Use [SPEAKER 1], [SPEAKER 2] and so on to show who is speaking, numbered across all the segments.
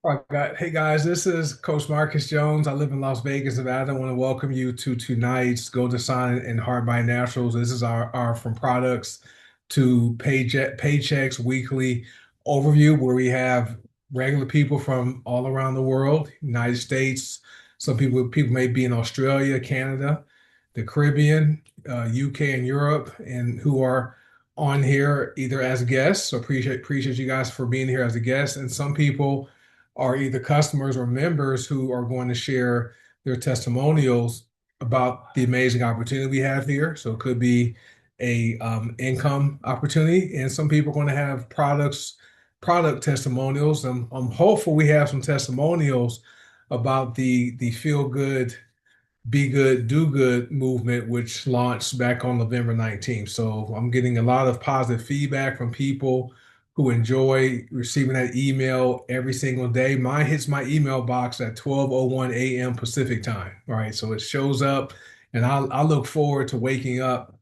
[SPEAKER 1] Hey guys, this is Coach Marcus Jones. I live in Las Vegas, Nevada. I want to welcome you to tonight's goDesana and Hard by Naturals. This is our from products to paychecks weekly overview where we have regular people from all around the world, United States. Some people may be in Australia, Canada, the Caribbean, UK, and Europe, and who are on here either as guests. So appreciate you guys for being here as a guest. And some people are either customers or members who are going to share their testimonials about the amazing opportunity we have here. So it could be a income opportunity, and some people are going to have product testimonials. I'm hopeful we have some testimonials about the feel good, be good, do good movement, which launched back on November 19th. So I'm getting a lot of positive feedback from people who enjoy receiving that email every single day. Mine hits my email box at 12:01 a.m. Pacific time. All right. So it shows up, and I look forward to waking up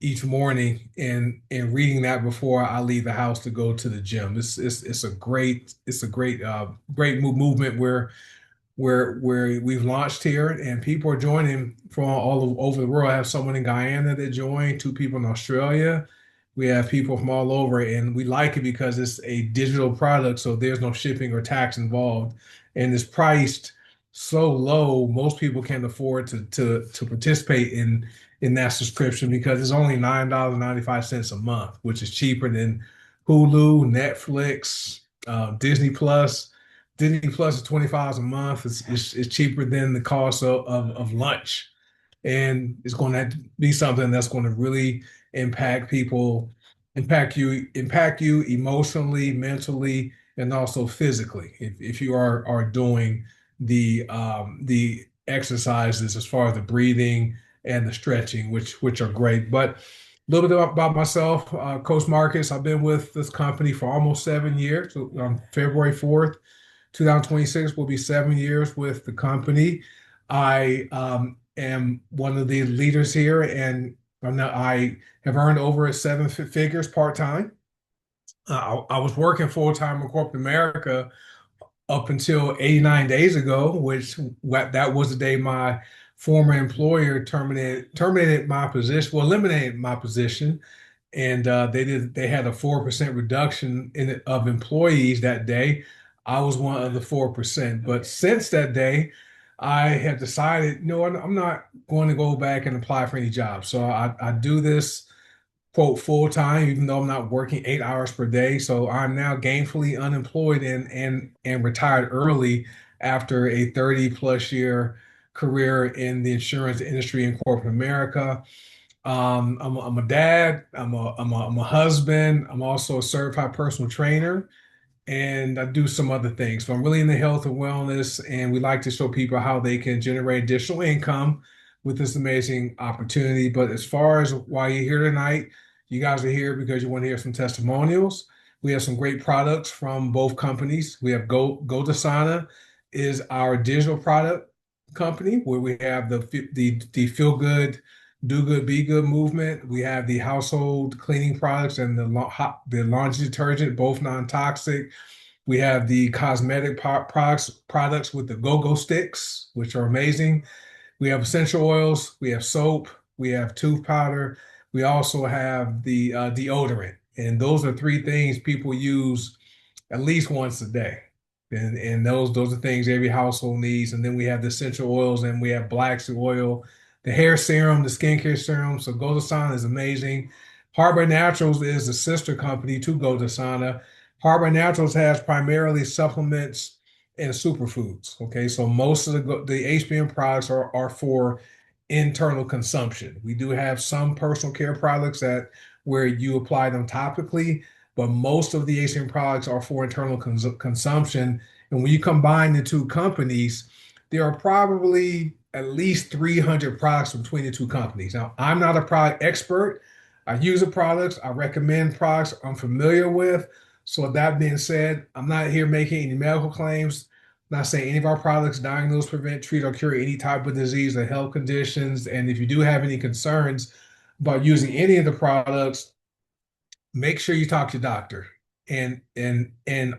[SPEAKER 1] each morning and reading that before I leave the house to go to the gym. It's a great movement where we've launched here, and people are joining from all over the world. I have someone in Guyana that joined, two people in Australia. We have people from all over, and we like it because it's a digital product, so there's no shipping or tax involved, and it's priced so low. Most people can't afford to participate in that subscription because it's only $9.95 a month, which is cheaper than Hulu, Netflix, Disney Plus. Disney Plus is $25 a month. It's cheaper than the cost of lunch. And it's going to be something that's going to really impact people, impact you emotionally, mentally, and also physically. If you are doing the exercises as far as the breathing and the stretching, which are great. But a little bit about myself, Coach Marcus. I've been with this company for almost 7 years. So on February 4th, 2026 will be 7 years with the company. I am one of the leaders here, and I have earned over seven figures part-time. I was working full-time in corporate America up until 89 days ago, that was the day my former employer terminated my position, well, eliminated my position, and they had a 4% reduction of employees that day. I was one of the 4%. But since that day, I have decided, no, I'm not going to go back and apply for any jobs. So I do this quote full time, even though I'm not working 8 hours per day. So I'm now gainfully unemployed and retired early after a 30 plus year career in the insurance industry in corporate America. I'm a dad. I'm a husband. I'm also a certified personal trainer, and I do some other things. So I'm really into health and wellness, and we like to show people how they can generate additional income with this amazing opportunity. But as far as why you're here tonight, you guys are here because you want to hear some testimonials. We have some great products from both companies. We have goDesana is our digital product company where we have the feel good, do good, be good movement. We have the household cleaning products and the laundry detergent, both non-toxic. We have the cosmetic products with the go-go sticks, which are amazing. We have essential oils, we have soap, we have tooth powder. We also have the deodorant. And those are three things people use at least once a day. And those are things every household needs. And then we have the essential oils, and we have black seed oil, the hair serum, the skincare serum. So goDesana is amazing. Harbor Naturals is the sister company to goDesana. Harbor Naturals has primarily supplements and superfoods. Okay, so most of the HBM products are for internal consumption. We do have some personal care products that where you apply them topically, but most of the HCM products are for internal consumption. And when you combine the two companies, there are probably at least 300 products between the two companies. Now, I'm not a product expert. I use the products, I recommend products I'm familiar with. So, with that being said, I'm not here making any medical claims. I'm not saying any of our products diagnose, prevent, treat, or cure any type of disease or health conditions. And if you do have any concerns about using any of the products, make sure you talk to your doctor. And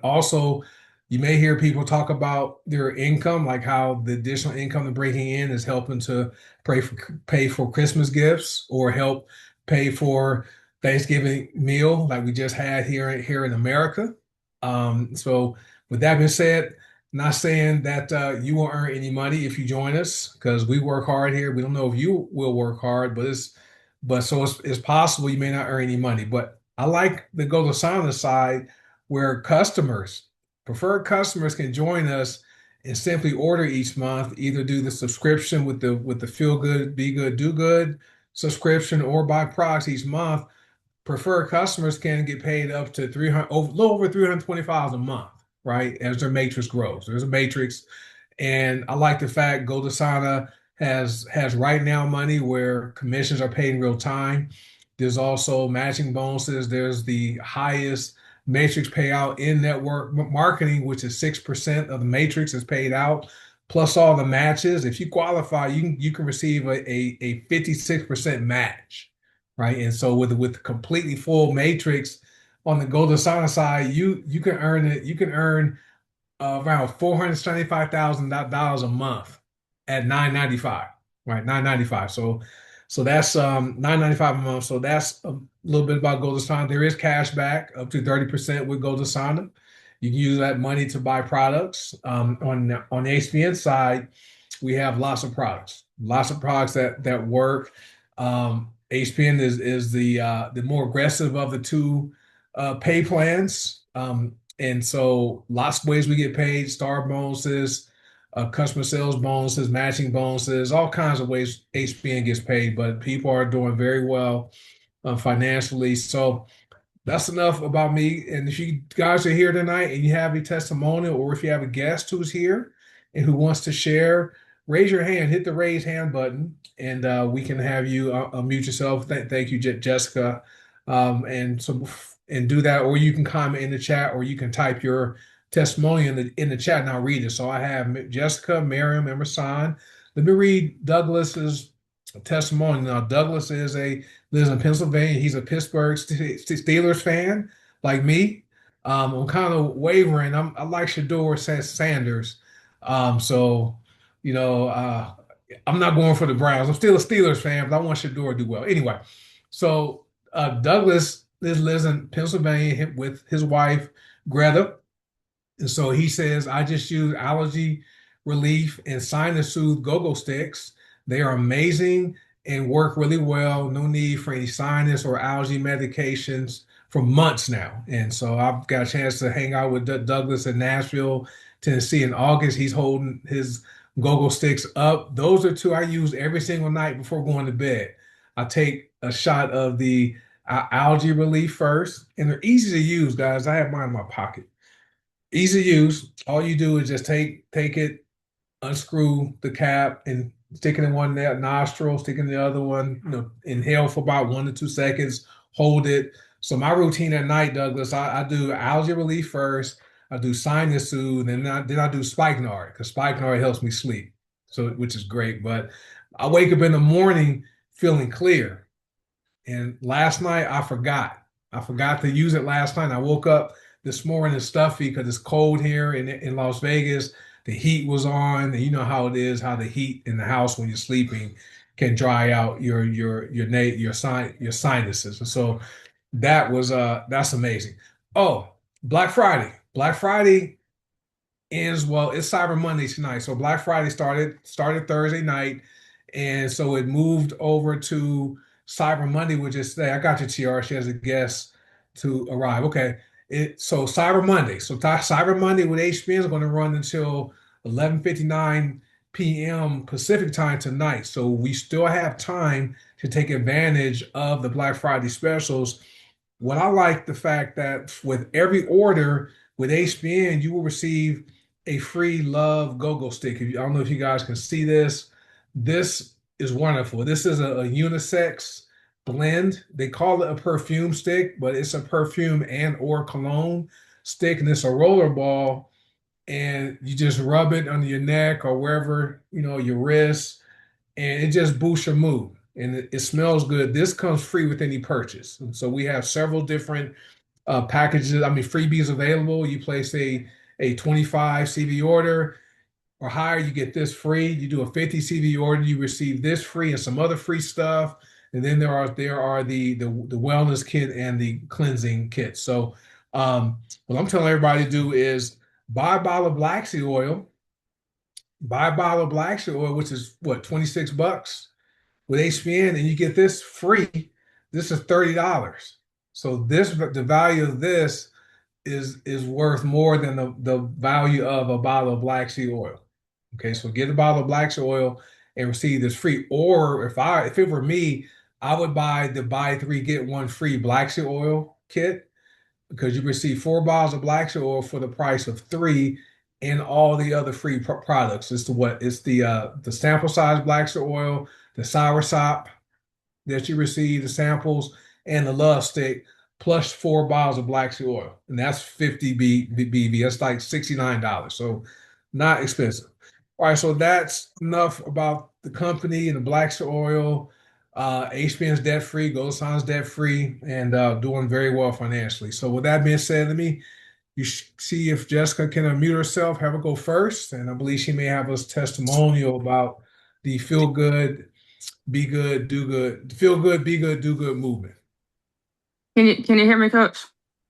[SPEAKER 1] also You may hear people talk about their income, like how the additional income they're bringing in is helping to pay for Christmas gifts or help pay for Thanksgiving meal, like we just had here in America. So, with that being said, not saying that you won't earn any money if you join us because we work hard here. We don't know if you will work hard, it's possible you may not earn any money. But I like the goDesana side where preferred customers can join us and simply order each month, either do the subscription with the feel good, be good, do good subscription or buy products each month. Preferred customers can get paid up to 300, a little over 325 a month, right? As their matrix grows. There's a matrix. And I like the fact goDesana has right now money where commissions are paid in real time. There's also matching bonuses. There's the highest matrix payout in network marketing, which is 6% of the matrix is paid out, plus all the matches. If you qualify, you can receive a 56% match, right? And so with the completely full matrix on the goDesana side, you can earn it. You can earn around $475,000 a month at 995, right? 995. So that's 995 a month. So that's a little bit about goDesana. There is cash back up to 30% with goDesana. You can use that money to buy products. On the HBN side, we have lots of products that work. HBN is the more aggressive of the two pay plans. And so lots of ways we get paid, star bonuses, customer sales bonuses, matching bonuses, all kinds of ways HBN gets paid, but people are doing very well financially. So that's enough about me. And if you guys are here tonight and you have a testimonial, or if you have a guest who's here and who wants to share, raise your hand, hit the raise hand button, and we can have you unmute yourself. Thank you, Jessica. And do that, or you can comment in the chat, or you can type your testimony in the chat, and I'll read it. So I have Jessica, Miriam, and Rasan. Let me read Douglas's testimony. Now, Douglas lives in Pennsylvania. He's a Pittsburgh Steelers fan, like me. I'm kind of wavering. I like Shador Sanders. So, you know, I'm not going for the Browns. I'm still a Steelers fan, but I want Shador to do well. Anyway, so Douglas lives in Pennsylvania with his wife, Greta. And so he says, I just use allergy relief and sinus soothe go-go sticks. They are amazing and work really well. No need for any sinus or allergy medications for months now. And so I've got a chance to hang out with Douglas in Nashville, Tennessee in August. He's holding his go-go sticks up. Those are two I use every single night before going to bed. I take a shot of the algae relief first, and they're easy to use, guys. I have mine in my pocket. Easy to use. All you do is just take it, unscrew the cap, and stick it in one nostril, stick it in the other one. Inhale for about 1 to 2 seconds, hold it. So my routine at night, Douglas, I do algae relief first. I do sinus soothe, and then I do spikenard because spikenard helps me sleep. So which is great. But I wake up in the morning feeling clear. And last night I forgot. I forgot to use it last night. I woke up this morning stuffy because it's cold here in Las Vegas. The heat was on, and you know how it is, how the heat in the house when you're sleeping can dry out your sinuses. And so that's amazing. Oh, Black Friday. Black Friday ends, well, it's Cyber Monday tonight. So Black Friday started Thursday night, and so it moved over to Cyber Monday, which is today. I got you, TR. She has a guest to arrive. Okay. So Cyber Monday. So Cyber Monday with HBN is going to run until 11:59 p.m. Pacific time tonight. So we still have time to take advantage of the Black Friday specials. What I like the fact that with every order with HBN, you will receive a free Love Go-Go stick. I don't know if you guys can see this. This is wonderful. This is a unisex blend. They call it a perfume stick, but it's a perfume and or cologne stick, and it's a roller ball, and you just rub it under your neck or wherever, your wrist, and it just boosts your mood. And it smells good. This comes free with any purchase. And so we have several different packages, freebies available. You place a 25 CV order or higher, you get this free. You do a 50 CV order, you receive this free and some other free stuff. And then there are the wellness kit and the cleansing kit. So what I'm telling everybody to do is buy a bottle of black seed oil, buy a bottle of black seed oil, which is what, $26 with HPN, and you get this free. This is $30. So the value of this is worth more than the value of a bottle of black seed oil. Okay, so get a bottle of black seed oil and receive this free. Or if it were me, I would buy the buy three get one free black seed oil kit because you receive 4 bottles of black seed oil for the price of three and all the other free products. It's the sample size black seed oil, the sour sop, that you receive, the samples, and the love stick, plus 4 bottles of black seed oil. And that's 50 BV. That's like $69. So not expensive. All right, so that's enough about the company and the black seed oil. HBN's debt free, goDesana's debt free, and doing very well financially. So with that being said, let me see if Jessica can unmute herself, have her go first, and I believe she may have a testimonial about the feel good, be good, do good, feel good, be good, do good movement.
[SPEAKER 2] Can you hear me, Coach?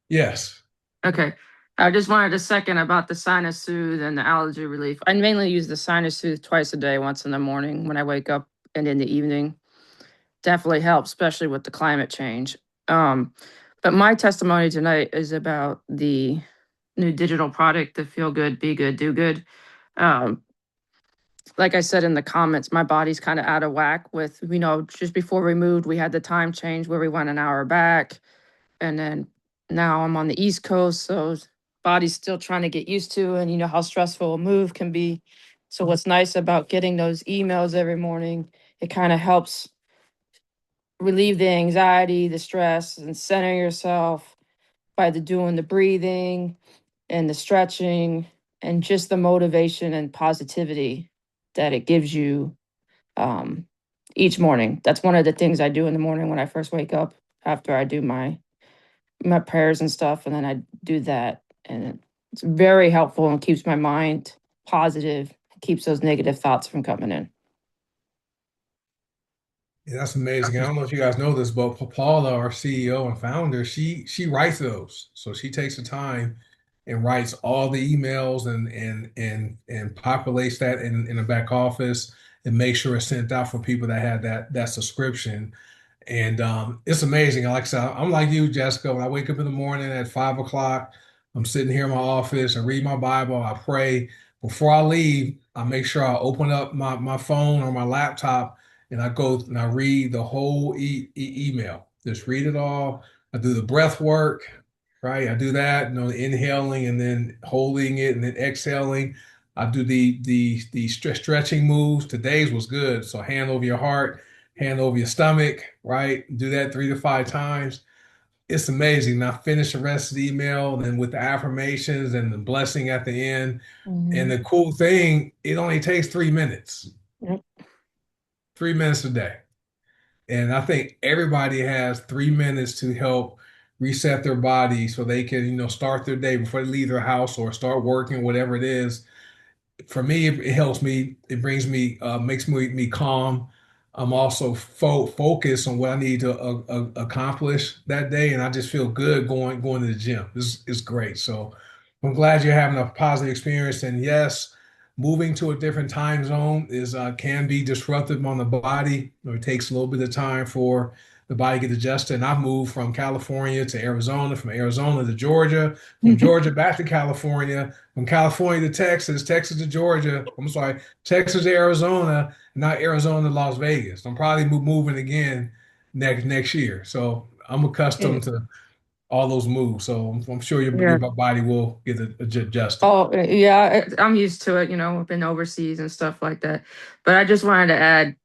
[SPEAKER 1] Yes.
[SPEAKER 2] Okay. I just wanted to second about the sinus soothe and the allergy relief. I mainly use the sinus soothe twice a day, once in the morning when I wake up and in the evening. Definitely helps, especially with the climate change. But my testimony tonight is about the new digital product, the Feel Good, Be Good, Do Good. Um, like I said in the comments, my body's kind of out of whack with, just before we moved, we had the time change where we went an hour back. And then now I'm on the East Coast, so body's still trying to get used to, and you know how stressful a move can be. So what's nice about getting those emails every morning, it kind of helps relieve the anxiety, the stress, and center yourself by doing the breathing and the stretching and just the motivation and positivity that it gives you um, each morning. That's one of the things I do in the morning when I first wake up after I do my prayers and stuff, and then I do that, and it's very helpful and keeps my mind positive, keeps those negative thoughts from coming in.
[SPEAKER 1] Yeah, that's amazing. I don't know if you guys know this, but Paula, our CEO and founder, she writes those. So she takes the time and writes all the emails and populates that in the back office and make sure it's sent out for people that have that subscription. And it's amazing. Like I said, I'm like you, Jessica. When I wake up in the morning at 5 o'clock, I'm sitting here in my office. I read my Bible. I pray. Before I leave, I make sure I open up my phone or my laptop and I go and I read the whole email. Just read it all. I do the breath work, right? I do that, inhaling and then holding it and then exhaling. I do the stretching moves. Today's was good. So hand over your heart, hand over your stomach, right? Do that 3 to 5 times. It's amazing. Now finish the rest of the email and then with the affirmations and the blessing at the end. And
[SPEAKER 2] Mhm.
[SPEAKER 1] the cool thing, it only takes 3 minutes,
[SPEAKER 2] Yep.
[SPEAKER 1] 3 minutes a day. And I think everybody has 3 minutes to help reset their body so they can, start their day before they leave their house or start working, whatever it is. For me, it helps me. It brings me, makes me calm. I'm also focused on what I need to accomplish that day, and I just feel good going to the gym. This is great. So I'm glad you're having a positive experience. And yes, moving to a different time zone is can be disruptive on the body. It takes a little bit of time for the body to get adjusted. And I've moved from California to Arizona, from Arizona to Georgia, from Georgia back to California, from California to Texas, Texas to Georgia. I'm sorry, Texas to Arizona, not Arizona to Las Vegas. I'm probably moving again next year. So I'm
[SPEAKER 2] Yeah.
[SPEAKER 1] accustomed to all those moves. So I'm sure your
[SPEAKER 2] Yeah.
[SPEAKER 1] body will get adjusted.
[SPEAKER 2] Oh, yeah, I'm used to it, I've been overseas and stuff like that. But I just wanted to add,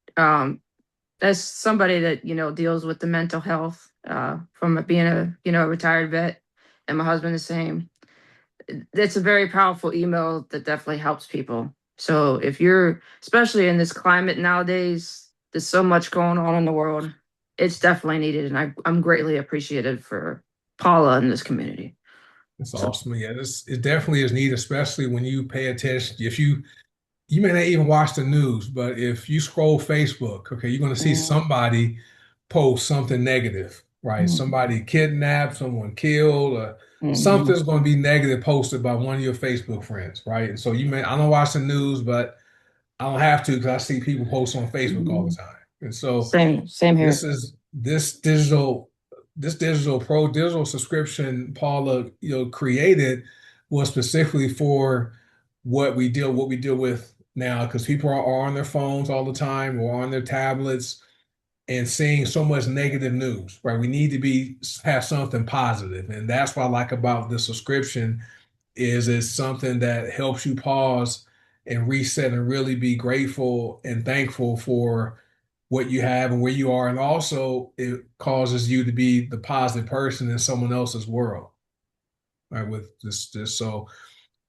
[SPEAKER 2] as somebody that, deals with the mental health, from being a retired vet, and my husband the same. It's a very powerful email that definitely helps people. So if you're, especially in this climate nowadays, there's so much going on in the world. It's definitely needed, and I'm greatly appreciative for Paula and this community.
[SPEAKER 1] It's awesome. Yeah, it definitely is neat, especially when you pay attention. If you may not even watch the news, but if you scroll Facebook, okay, you're going to see
[SPEAKER 2] Mm,
[SPEAKER 1] somebody post something negative, right?
[SPEAKER 2] mm,
[SPEAKER 1] Somebody kidnapped, someone killed,
[SPEAKER 2] mhm,
[SPEAKER 1] something's going to be negative posted by one of your Facebook friends, right? And so I don't watch the news, but I don't have to because I see people post on Facebook all the
[SPEAKER 2] mhm.
[SPEAKER 1] time. And so
[SPEAKER 2] Same
[SPEAKER 1] this
[SPEAKER 2] here.
[SPEAKER 1] is this digital subscription Paula, created was specifically for what we deal with now because people are on their phones all the time or on their tablets and seeing so much negative news, right? We need to have something positive. And that's what I like about the subscription is it's something that helps you pause and reset and really be grateful and thankful for what you have and where you are. And also it causes you to be the positive person in someone else's world, right? With this. So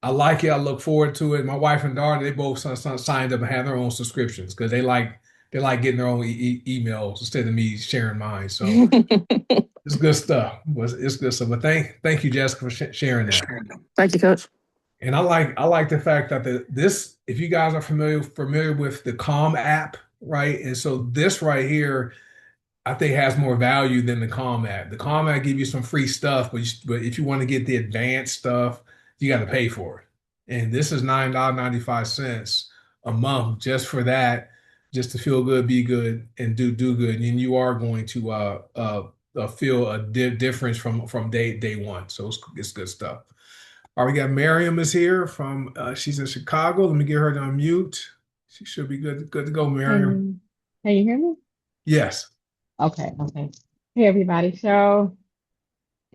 [SPEAKER 1] I like it. I look forward to it. My wife and daughter, they both signed up and have their own subscriptions because they like getting their own emails instead of me sharing mine. So it's good stuff. It's good stuff. But thank you, Jessica, for sharing that.
[SPEAKER 2] Thank you, Coach.
[SPEAKER 1] And I like the fact that this, if you guys are familiar with the Calm app, right? And so this right here, I think has more value than the Calm app. The Calm app give you some free stuff, but if you want to get the advanced stuff, you got to pay for it. And this is $9.95 a month just for that, just to feel good, be good, and do good. And you are going to feel a difference from day one. So it's good stuff. All right, we got Miriam is here from she's in Chicago. Let me get her to unmute. She should be good to go, Miriam.
[SPEAKER 3] Can you hear me?
[SPEAKER 1] Yes.
[SPEAKER 3] Okay, okay. Hey everybody. So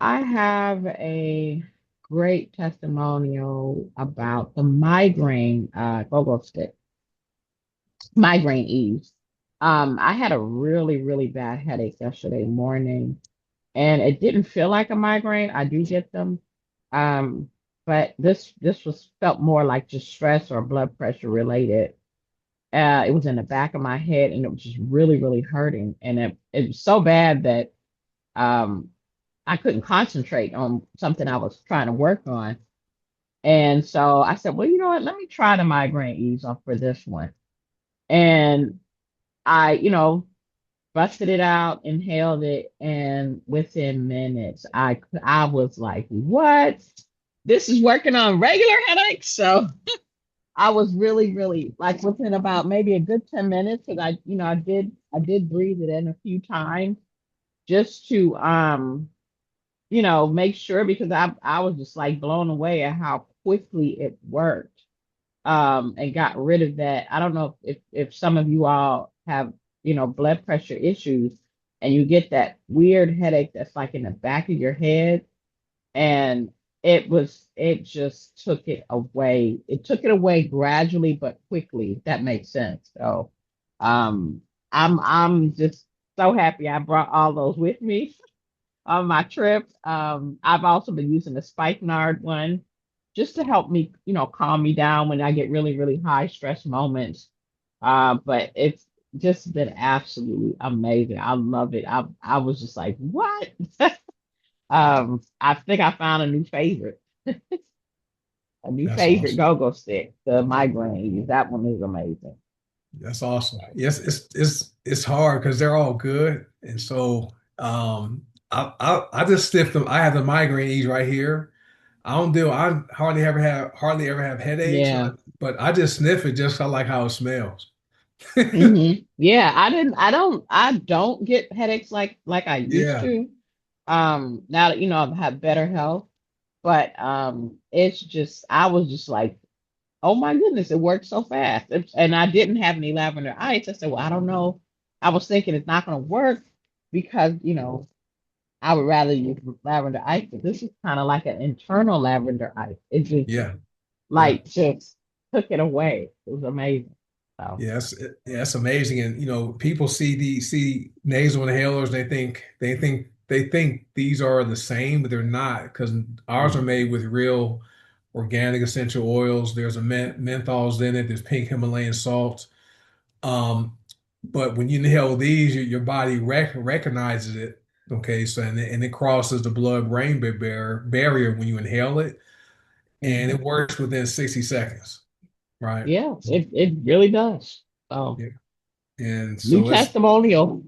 [SPEAKER 3] I have a great testimonial about the migraine go-go stick, migraine ease. I had a really, really bad headache yesterday morning, and it didn't feel like a migraine. I do get them. Um, but this was felt more like just stress or blood pressure related. It was in the back of my head and it was just really, really hurting. And it was so bad that um, I couldn't concentrate on something I was trying to work on. And so I said, well, you know what? Let me try the migraine ease off for this one. And I, busted it out, inhaled it, and within minutes, I was like, what? This is working on regular headaches. So I was really, really like within about maybe a good 10 minutes because I did breathe it in a few times just to make sure because I was just like blown away at how quickly it worked. And got rid of that. I don't know if some of you all have, blood pressure issues and you get that weird headache that's like in the back of your head and it just took it away. It took it away gradually but quickly, if that makes sense. So um I'm just so happy I brought all those with me on my trip. I've also been using the spikenard one just to help me, calm me down when I get really, really high stress moments. But it's just been absolutely amazing. I love it. I was just like, what? I think I found a new favorite. A new
[SPEAKER 1] That's
[SPEAKER 3] favorite
[SPEAKER 1] awesome.
[SPEAKER 3] go-go stick, the migraine. That one is amazing.
[SPEAKER 1] That's awesome. Yes, it's hard because they're all good, and so I just stiff them. I have the migraine ease right here. I hardly ever have headaches,
[SPEAKER 3] Yeah.
[SPEAKER 1] but I just sniff it just 'cause I like how it smells.
[SPEAKER 3] Yeah, I don't get headaches like I used
[SPEAKER 1] Yeah,
[SPEAKER 3] to. Now that I've had better health, but it's just I was just like, oh my goodness, it worked so fast. And I didn't have any lavender ice. I said, well, I don't know. I was thinking it's not going to work because, I would rather use lavender ice, but this is kind of like an internal lavender ice. It just
[SPEAKER 1] yeah, yeah.
[SPEAKER 3] like just took it away. It was amazing. So
[SPEAKER 1] It's amazing. And people see nasal inhalers, they think these are the same, but they're not because ours are made with real organic essential oils. There's a menthols in it, there's pink Himalayan salt. Um, but when you inhale these, your body recognizes it Okay, so and it crosses the blood-brain barrier when you inhale it, and
[SPEAKER 3] Hmm.
[SPEAKER 1] it works within 60 seconds, right?
[SPEAKER 3] Yeah, it really does. So
[SPEAKER 1] Yeah. And
[SPEAKER 3] new
[SPEAKER 1] so it's
[SPEAKER 3] testimonial.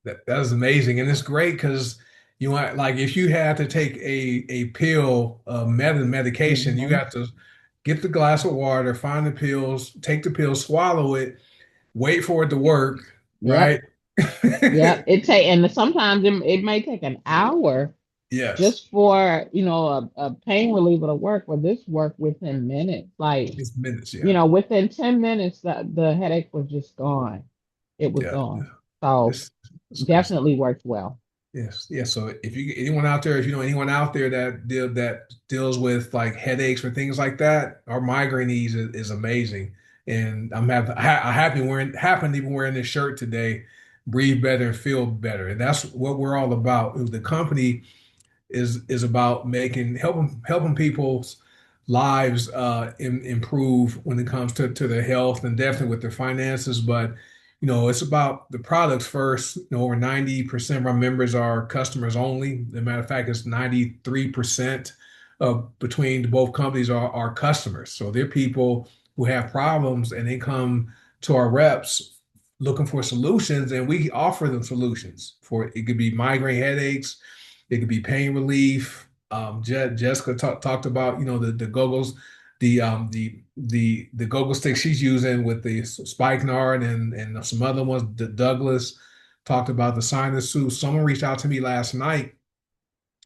[SPEAKER 1] that is amazing, and it's great because you want like if you had to take a pill, medication, you
[SPEAKER 3] Hmm.
[SPEAKER 1] got to get the glass of water, find the pills, take the pill, swallow it, wait for it to work,
[SPEAKER 3] Yep.
[SPEAKER 1] right?
[SPEAKER 3] Yep. It take and sometimes it may take an hour
[SPEAKER 1] Yes,
[SPEAKER 3] just for a pain reliever to work, but this worked within minutes. Like,
[SPEAKER 1] it's minutes. Yeah,
[SPEAKER 3] within 10 minutes the headache was just gone. It was
[SPEAKER 1] yeah,
[SPEAKER 3] gone. So
[SPEAKER 1] it's good stuff.
[SPEAKER 3] definitely worked well.
[SPEAKER 1] Yes, yes. So if you anyone out there, if you know anyone out there that deals with like headaches or things like that, our migraine ease is amazing. And I happen to be wearing this shirt today. Breathe better and feel better, and that's what we're all about. The company is about helping people's lives improve when it comes to their health and definitely with their finances. But it's about the products first. Over 90% of our members are customers only. As a matter of fact, it's 93% of between both companies are customers. So they're people who have problems and they come to our reps looking for solutions, and we offer them solutions for it could be migraine headaches, it could be pain relief. Jessica talked about, the goggles, the goggle stick she's using with the spikenard and some other ones. Douglas talked about the sinus soothe. Someone reached out to me last night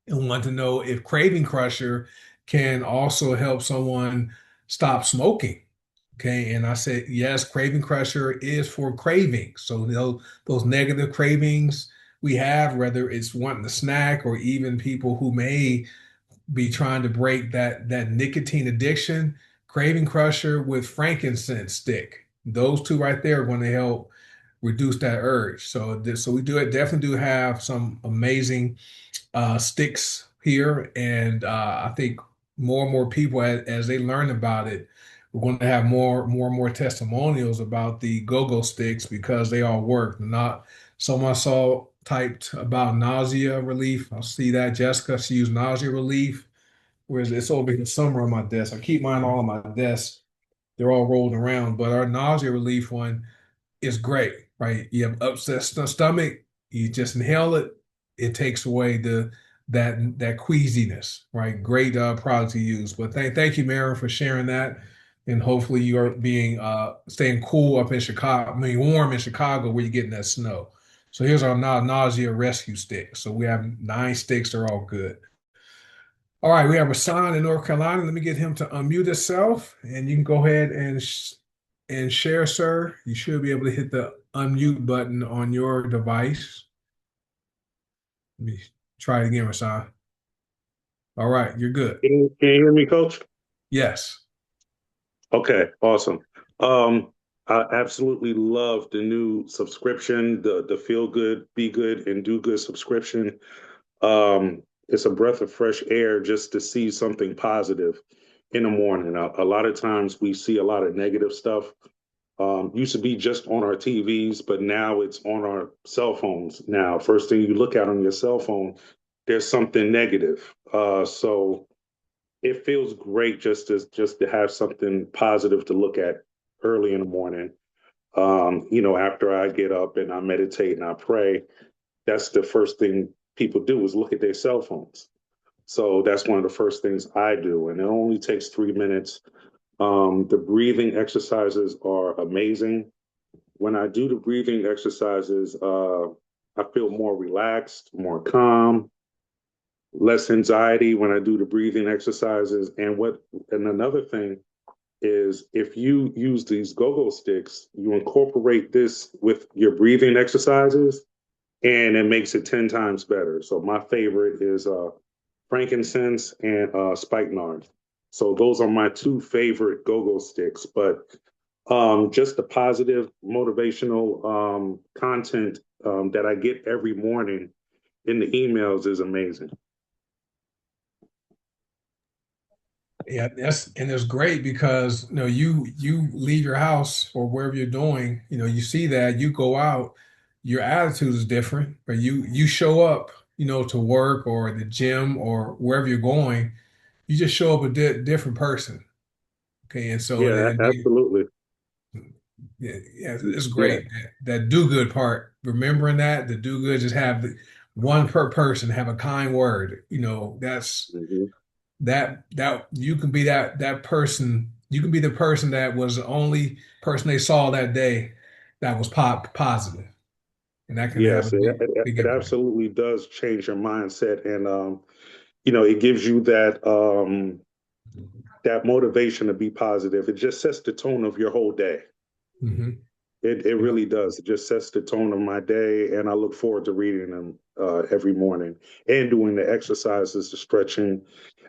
[SPEAKER 1] and wanted to know if Craving Crusher can also help someone stop smoking. Okay, and I said yes, Craving Crusher is for cravings. So those negative cravings we have, whether it's wanting a snack or even people who may be trying to break that nicotine addiction, Craving Crusher with frankincense stick. Those two right there are going to help reduce that urge. So we definitely do have some amazing sticks here, and I think more and more people as they learn about it, we're going to have more and more testimonials about the go-go sticks because they all work. Not someone saw typed about nausea relief. I'll see that Jessica, she used nausea relief. Whereas it's over here somewhere on my desk. I keep mine all on my desk. They're all rolled around, but our nausea relief one is great, right? You have upset stomach, you just inhale it, it takes away that queasiness, right? Great product to use. But thank you, Mary, for sharing that. And hopefully you are being staying cool up in Chicago, I mean warm in Chicago where you're getting that snow. So here's our nausea rescue stick. So we have 9 sticks, they're all good. All right, we have a son in North Carolina. Let me get him to unmute himself, and you can go ahead and share, sir. You should be able to hit the unmute button on your device. Let me try it again, Rasan. All right, you're good.
[SPEAKER 4] Can you hear me, Coach?
[SPEAKER 1] Yes.
[SPEAKER 4] Okay, awesome. I absolutely love the new subscription, the Feel Good, Be Good, and Do Good subscription. It's a breath of fresh air just to see something positive in the morning. A lot of times we see a lot of negative stuff. Used to be just on our TVs, but now it's on our cell phones. Now, first thing you look at on your cell phone, there's something negative. So it feels great just to have something positive to look at early in the morning. After I get up and I meditate and I pray, that's the first thing people do is look at their cell phones. So that's one of the first things I do, and it only takes 3 minutes. The breathing exercises are amazing. When I do the breathing exercises, I feel more relaxed, more calm, less anxiety when I do the breathing exercises. And another thing is if you use these go-go sticks, you incorporate this with your breathing exercises and it makes it 10 times better. So my favorite is frankincense and spikenard. So those are my two favorite go-go sticks. But just the positive motivational content that I get every morning in the emails is amazing.
[SPEAKER 1] Yeah, it's great because you leave your house or wherever you're doing, you see that you go out, your attitude is different, but you show up, to work or the gym or wherever you're going, you just show up a different person. Okay, and so
[SPEAKER 4] Yeah, absolutely.
[SPEAKER 1] yeah, it's
[SPEAKER 4] Yeah.
[SPEAKER 1] great that do good part. Remembering that the do good, just have one per person have a kind word. That's
[SPEAKER 4] Hmm.
[SPEAKER 1] that you can be that person. You can be the person that was the only person they saw that day that was positive, and that can have a
[SPEAKER 4] Yes,
[SPEAKER 1] big
[SPEAKER 4] it
[SPEAKER 1] impact.
[SPEAKER 4] absolutely does change your mindset, and it gives you that motivation to be positive. It just sets the tone of your whole day.
[SPEAKER 1] Hmm.
[SPEAKER 4] It
[SPEAKER 1] Yeah,
[SPEAKER 4] really does. It just sets the tone of my day, and I look forward to reading them every morning and doing the exercises, the stretching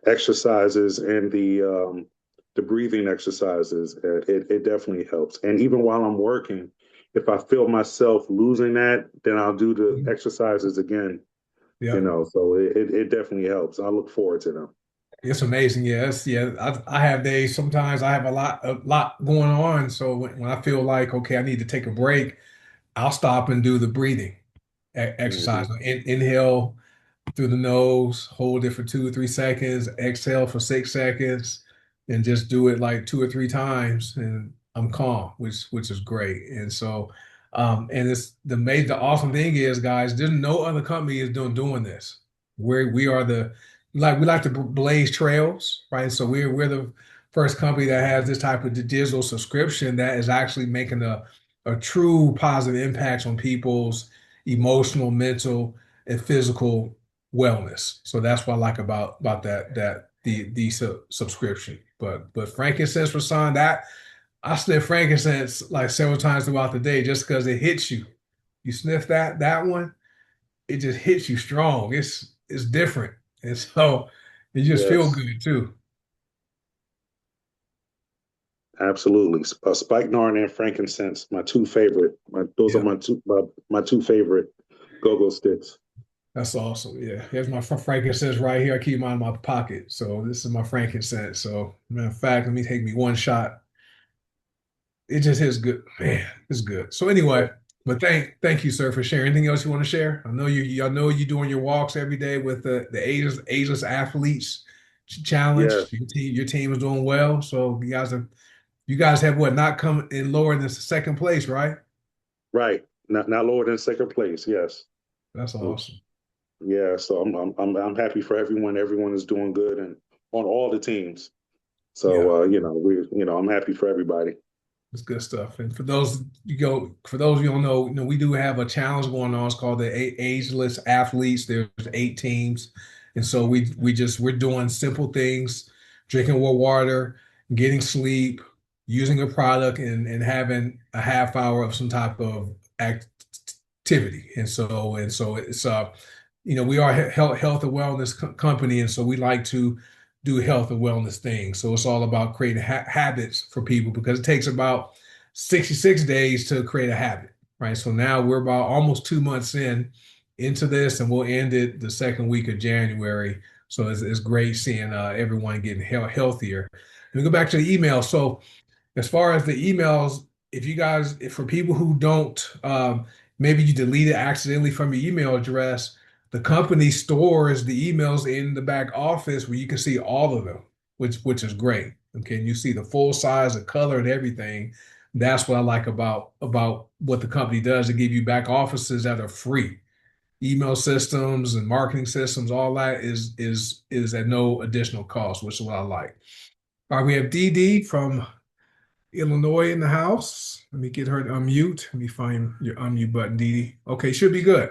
[SPEAKER 4] exercises, and the breathing exercises. It definitely helps. And even while I'm working, if I feel myself losing that, then I'll do the exercises again.
[SPEAKER 1] yeah.
[SPEAKER 4] So it definitely helps. I look forward to them.
[SPEAKER 1] It's amazing. Yes, yeah. I have days. Sometimes I have a lot going on. So when I feel like okay, I need to take a break, I'll stop and do the breathing exercise.
[SPEAKER 4] Hmm.
[SPEAKER 1] Inhale through the nose, hold it for 2 or 3 seconds, exhale for 6 seconds, and just do it like 2 or 3 times, and I'm calm, which is great. And so, and it's the awesome thing is, guys, there's no other company is doing this. We are we like to blaze trails, right? So we're the first company that has this type of digital subscription that is actually making a true positive impact on people's emotional, mental, and physical wellness. So that's what I like about the subscription. But frankincense was signed that I sniff frankincense like several times throughout the day just because it hits you. You sniff that one, it just hits you strong. It's different, and so you just feel
[SPEAKER 4] Yes,
[SPEAKER 1] good too.
[SPEAKER 4] absolutely. Spikenard and frankincense, my two favorite. Those are
[SPEAKER 1] Yeah,
[SPEAKER 4] my two favorite go-go sticks.
[SPEAKER 1] that's awesome. Yeah, here's my frankincense right here. I keep mine in my pocket, so this is my frankincense. So matter of fact, let me take me one shot. It just is good, man. It's good. So anyway, but thank you, sir, for sharing. Anything else you want to share? I know you doing your walks every day with the ageless athletes challenge.
[SPEAKER 4] Yes,
[SPEAKER 1] Your team is doing well. So you guys have what not come in lower than second place, right?
[SPEAKER 4] right. Not lower than second place. Yes.
[SPEAKER 1] That's awesome.
[SPEAKER 4] Yeah. So I'm happy for everyone. Everyone is doing good and on all the teams.
[SPEAKER 1] Yeah.
[SPEAKER 4] So I'm happy for everybody.
[SPEAKER 1] It's good stuff. And for those of you who don't know, we do have a challenge going on. It's called the Ageless Athletes. There's 8 teams, and so we're doing simple things: drinking more water, getting sleep, using a product, and having a half hour of some type of activity. And so it's we are a health and wellness company, and so we like to do health and wellness things. So it's all about creating habits for people because it takes about 66 days to create a habit, right? So now we're about almost 2 months into this, and we'll end it the second week of January. So it's great seeing everyone getting healthier. And we go back to the email. So as far as the emails, if you guys, if for people who don't, maybe you deleted accidentally from your email address, the company stores the emails in the back office where you can see all of them, which is great. Okay, and you see the full size, the color, and everything. That's what I like about what the company does. They give you back offices that are free. Email systems and marketing systems, all that is at no additional cost, which is what I like. All right, we have DD from Illinois in the house. Let me get her to unmute. Let me find your unmute button, Dee Dee. Okay, should be good.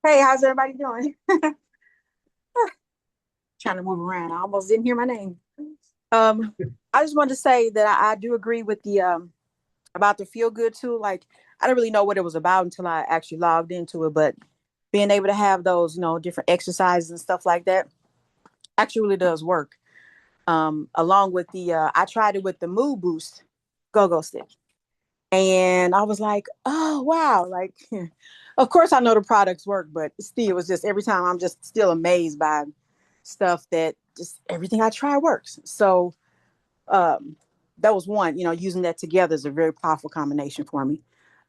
[SPEAKER 5] Hey, how's everybody doing? Trying to move around. I almost didn't hear my name. I just wanted to say that I do agree with the about the feel good tool. Like I didn't really know what it was about until I actually logged into it, but being able to have those, different exercises and stuff like that actually really does work. Along with the I tried it with the mood boost go-go stick. And I was like, oh wow, like of course I know the products work, but still it was just every time I'm just still amazed by stuff that just everything I try works. So um that was one, using that together is a very powerful combination for me.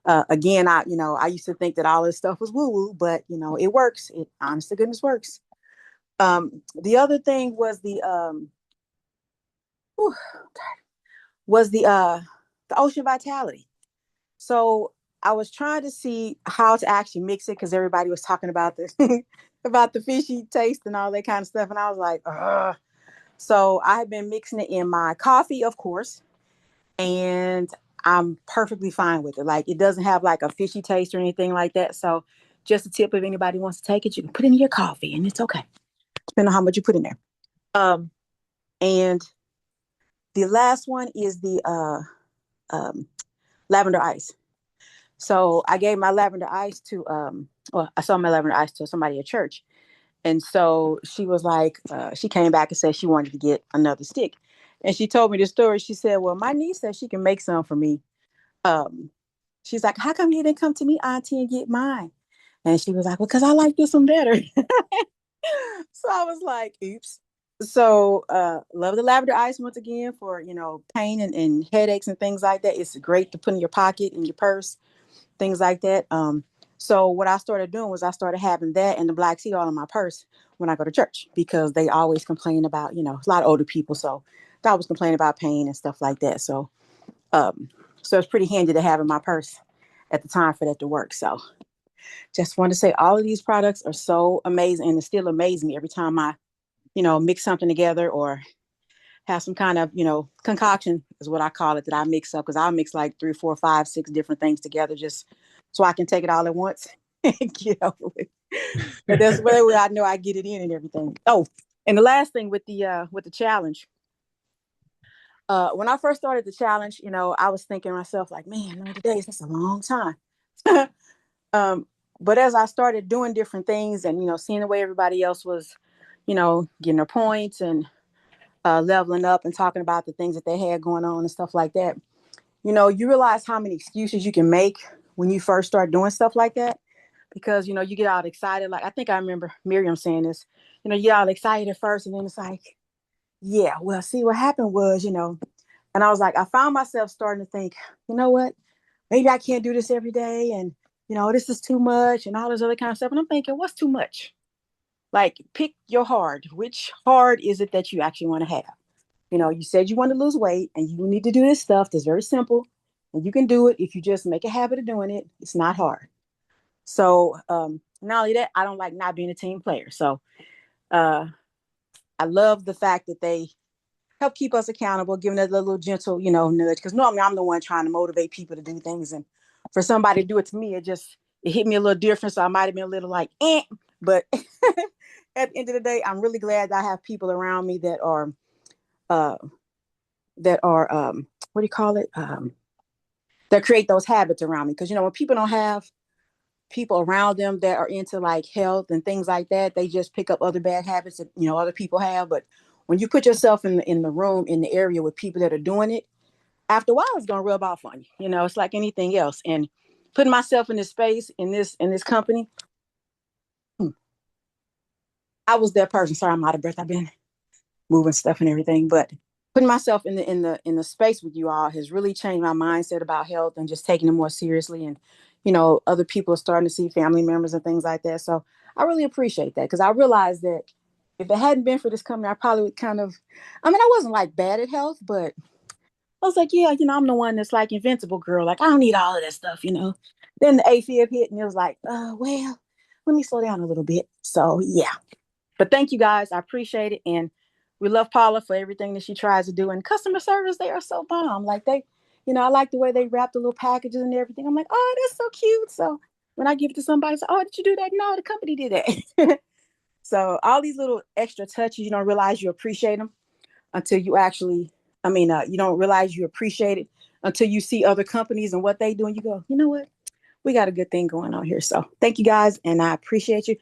[SPEAKER 5] Again, I used to think that all this stuff was woo woo, but it works. It honest to goodness works. The other thing whew, was the ocean vitality. So I was trying to see how to actually mix it because everybody was talking about this about the fishy taste and all that kind of stuff, and I was like, ugh. So I have been mixing it in my coffee, of course, and I'm perfectly fine with it. Like it doesn't have like a fishy taste or anything like that. So just a tip, if anybody wants to take it, you can put it in your coffee and it's okay, depending on how much you put in there. Um, and the last one is the lavender ice. So I gave my lavender ice to well, I saw my lavender ice to somebody at church. And so she was like, she came back and said she wanted to get another stick. And she told me the story. She said, well, my niece said she can make some for me. Um, she's like, how come you didn't come to me, Auntie, and get mine? And she was like, well, because I like this one better. So I was like, oops. So love the lavender ice once again for, pain and headaches and things like that. It's great to put in your pocket, in your purse, things like that. So what I started doing was I started having that and the black sea oil in my purse when I go to church because they always complain about, a lot of older people. So they always complain about pain and stuff like that. Um, so it's pretty handy to have in my purse at the time for that to work. So just want to say all of these products are so amazing and it still amazes me every time I, mix something together or have some kind of, concoction is what I call it that I mix up because I'll mix like 3, 4, 5, 6 different things together just so I can take it all at once and get over it. But that's the way I know I get it in and everything. Oh, and the last thing with the challenge. When I first started the challenge, I was thinking to myself like, man, 90 days, that's a long time. But as I started doing different things and, seeing the way everybody else was, getting their points and leveling up and talking about the things that they had going on and stuff like that, you realize how many excuses you can make when you first start doing stuff like that. Because, you get all excited. Like, I think I remember Miriam saying this, you get all excited at first and then it's like, yeah, well, see what happened was, and I was like, I found myself starting to think, you know what, maybe I can't do this every day. And, this is too much and all this other kind of stuff. And I'm thinking, what's too much? Like, pick your hard. Which hard is it that you actually want to have? You said you want to lose weight and you need to do this stuff that's very simple and you can do it if you just make a habit of doing it. It's not hard. So not only that, I don't like not being a team player. So I love the fact that they help keep us accountable, giving us a little gentle, nudge. Because normally I'm the one trying to motivate people to do things. And for somebody to do it to me, it hit me a little different. So I might have been a little like, eh. But at the end of the day, I'm really glad that I have people around me uh, that are what do you call it? That create those habits around me. Because when people don't have people around them that are into like health and things like that, they just pick up other bad habits that other people have. But when you put yourself in the room in the area with people that are doing it, after a while it's gonna rub off on you. It's like anything else. And putting myself in this space in this company, I was that person. Sorry, I'm out of breath. I've been moving stuff and everything, but putting myself in the space with you all has really changed my mindset about health and just taking it more seriously. And other people are starting to see family members and things like that. So I really appreciate that because I realized that if it hadn't been for this company, I probably would kind of, I mean, I wasn't like bad at health, but I was like, yeah, I'm the one that's like invincible girl. Like I don't need all of that stuff. Then the AFib hit and it was like, well, let me slow down a little bit. So yeah, but thank you guys. I appreciate it. And we love Paula for everything that she tries to do. And customer service, they are so bomb. Like I like the way they wrap the little packages and everything. I'm like, oh, that's so cute. So when I give it to somebody, I say, oh, did you do that? No, the company did that. So all these little extra touches, you don't realize you appreciate them until you actually, you don't realize you appreciate it until you see other companies and what they do. And you go, you know what? We got a good thing going on here. So thank you guys. And I appreciate you.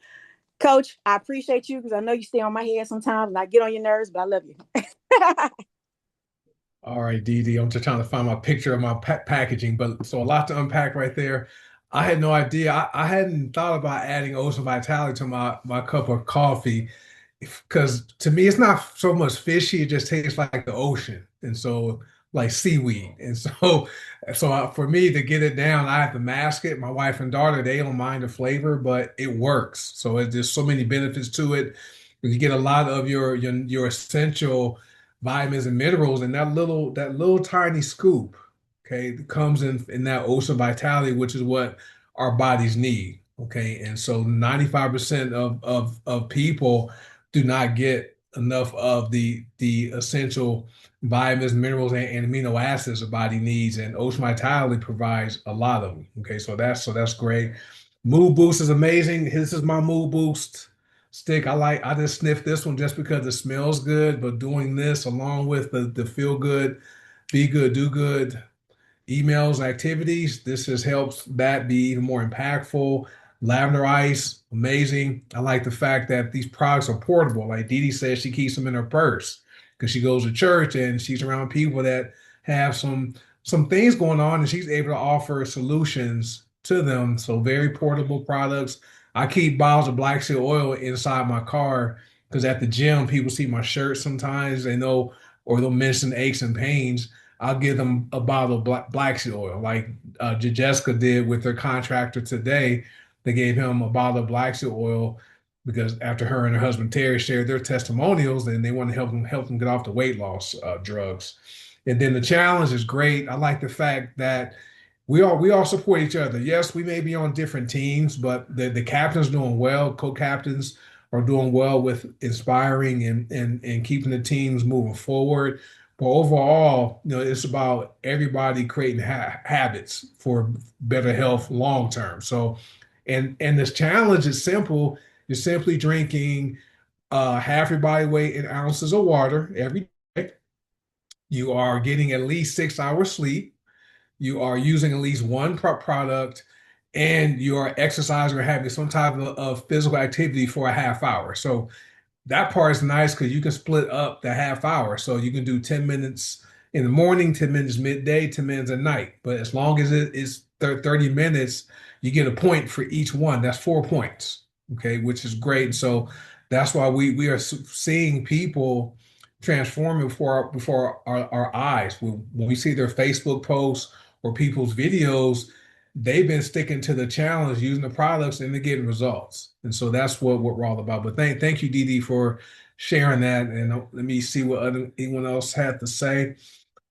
[SPEAKER 5] Coach, I appreciate you because I know you stay on my head sometimes and I get on your nerves, but I love you.
[SPEAKER 1] All right, Dee Dee, I'm just trying to find my picture of my packaging, but so a lot to unpack right there. I had no idea. I hadn't thought about adding Ocean Vitality to my cup of coffee because to me it's not so much fishy, it just tastes like the ocean. And so like seaweed. And for me to get it down, I have to mask it. My wife and daughter, they don't mind the flavor, but it works. So there's so many benefits to it. You get a lot of your essential vitamins and minerals in that little tiny scoop. Okay, it comes in that ocean vitality, which is what our bodies need. Okay, and so 95% of people do not get enough of the essential vitamins, minerals, and amino acids the body needs, and Ocean Vitality provides a lot of them. Okay, so that's great. Mood boost is amazing. This is my mood boost stick. I just sniff this one just because it smells good, but doing this along with the feel good, be good, do good emails, activities. This has helped that be even more impactful. Lavender ice, amazing. I like the fact that these products are portable. Like Dee Dee says, she keeps them in her purse because she goes to church and she's around people that have some things going on, and she's able to offer solutions to them. So very portable products. I keep bottles of black seed oil inside my car because at the gym, people see my shirt sometimes. They know, or they'll mention aches and pains. I'll give them a bottle of black seed oil, like Jessica did with their contractor today. They gave him a bottle of black seed oil because after her and her husband Terry shared their testimonials, and they want to help them get off the weight loss drugs. And then the challenge is great. I like the fact that we all support each other. Yes, we may be on different teams, but the captain's doing well. Co-captains are doing well with inspiring and keeping the teams moving forward. But overall, it's about everybody creating habits for better health long term. So, and this challenge is simple. You're simply drinking half your body weight in ounces of water every day. You are getting at least 6 hours sleep. You are using at least one product, and you are exercising or having some type of physical activity for a half hour. So that part is nice because you can split up the half hour. So you can do 10 minutes in the morning, 10 minutes midday, 10 minutes at night. But as long as it is 30 minutes, you get a point for each one. That's 4 points. Okay, which is great. So that's why we are seeing people transforming before our eyes. When we see their Facebook posts or people's videos, they've been sticking to the challenge, using the products, and they're getting results. And so that's what we're all about. But thank you, Dee Dee, for sharing that. And let me see what anyone else had to say.